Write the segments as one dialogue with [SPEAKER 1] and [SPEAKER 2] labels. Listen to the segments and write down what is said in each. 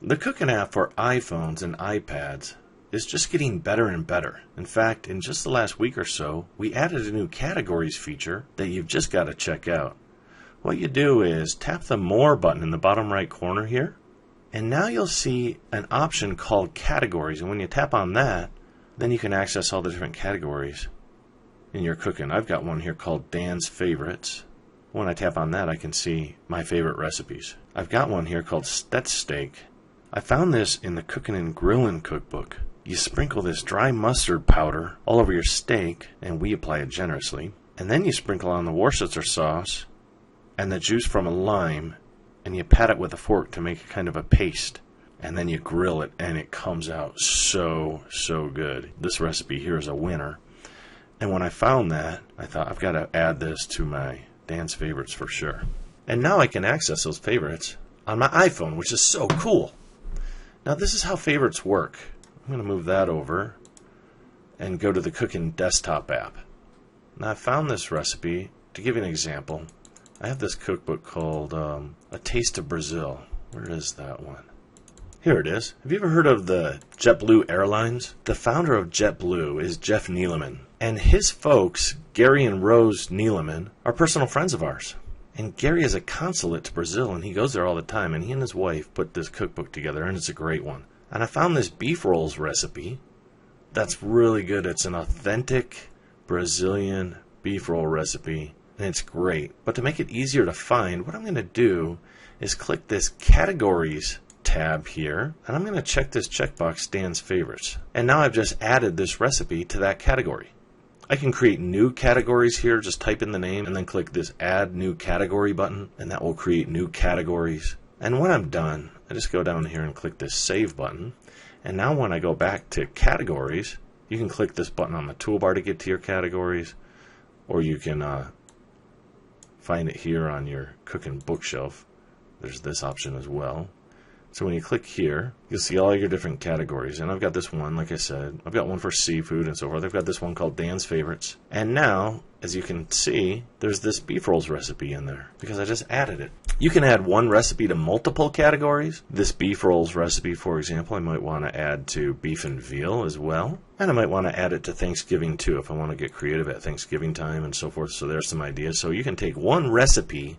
[SPEAKER 1] The Cooking app for iPhones and iPads is just getting better and better. In fact, in just the last week or so, we added a new categories feature that you've just got to check out. What you do is tap the More button in the bottom right corner here, and now you'll see an option called Categories. And when you tap on that, then you can access all the different categories in your cooking. I've got one here called Dan's Favorites. When I tap on that, I can see my favorite recipes. I've got one here called Stet Steak. I found this in the Cooking and Grillin' cookbook. You sprinkle this dry mustard powder all over your steak, and we apply it generously. And then you sprinkle on the Worcestershire sauce and the juice from a lime, and you pat it with a fork to make a kind of a paste. And then you grill it, and it comes out so good. This recipe here is a winner. And when I found that, I thought I've got to add this to my Dan's Favorites for sure. And now I can access those favorites on my iPhone, which is so cool. Now this is how favorites work. I'm going to move that over and go to the Cooking desktop app. Now I found this recipe. To give you an example, I have this cookbook called A Taste of Brazil. Where is that one? Here it is. Have you ever heard of the JetBlue Airlines? The founder of JetBlue is Jeff Neeleman. And his folks, Gary and Rose Neeleman, are personal friends of ours. And Gary is a consulate to Brazil, and he goes there all the time, and he and his wife put this cookbook together, and it's a great one. And I found this beef rolls recipe that's really good. It's an authentic Brazilian beef roll recipe, and it's great. But to make it easier to find, what I'm going to do is click this Categories tab here, and I'm going to check this checkbox, Dan's Favorites. And now I've just added this recipe to that category. I can create new categories here. Just type in the name and then click this Add New Category button, and that will create new categories. And when I'm done, I just go down here and click this Save button. And now when I go back to Categories, you can click this button on the toolbar to get to your categories, or you can find it here on your cooking bookshelf. There's this option as well. So when you click here, you'll see all your different categories. And I've got this one, like I said. I've got one for seafood and so forth. I've got this one called Dan's Favorites. And now, as you can see, there's this beef rolls recipe in there because I just added it. You can add one recipe to multiple categories. This beef rolls recipe, for example, I might want to add to beef and veal as well. And I might want to add it to Thanksgiving too if I want to get creative at Thanksgiving time and so forth. So there's some ideas. So you can take one recipe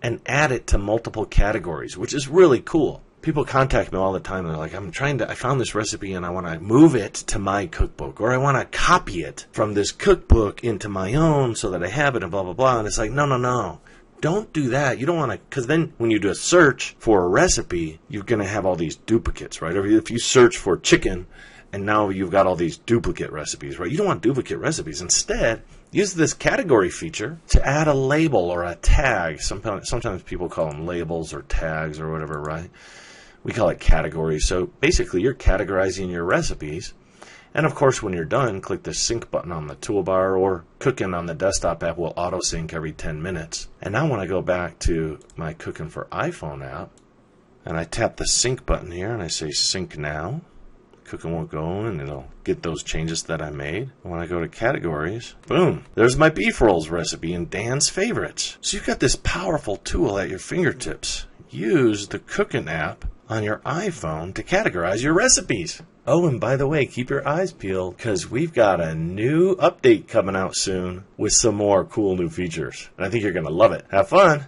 [SPEAKER 1] and add it to multiple categories, which is really cool. People contact me all the time and they're like, I found this recipe and I want to move it to my cookbook, or I want to copy it from this cookbook into my own so that I have it and blah, blah, blah. And it's like, no. Don't do that. You don't want to, because then when you do a search for a recipe, you're going to have all these duplicates, right? Or if you search for chicken and now you've got all these duplicate recipes, right? You don't want duplicate recipes. Instead, use this category feature to add a label or a tag. Sometimes people call them labels or tags or whatever, right? We call it categories. So basically, you're categorizing your recipes. And of course, when you're done, click the sync button on the toolbar, or Cooking on the desktop app will auto sync every 10 minutes. And now when I go back to my Cooking for iPhone app, and I tap the sync button here, and I say sync now, Cooking won't go, and it'll get those changes that I made. When I go to categories, boom, there's my beef rolls recipe in Dan's Favorites. So you've got this powerful tool at your fingertips. Use the Cooking app on your iPhone to categorize your recipes. Oh, and by the way, keep your eyes peeled because we've got a new update coming out soon with some more cool new features. And I think you're going to love it. Have fun!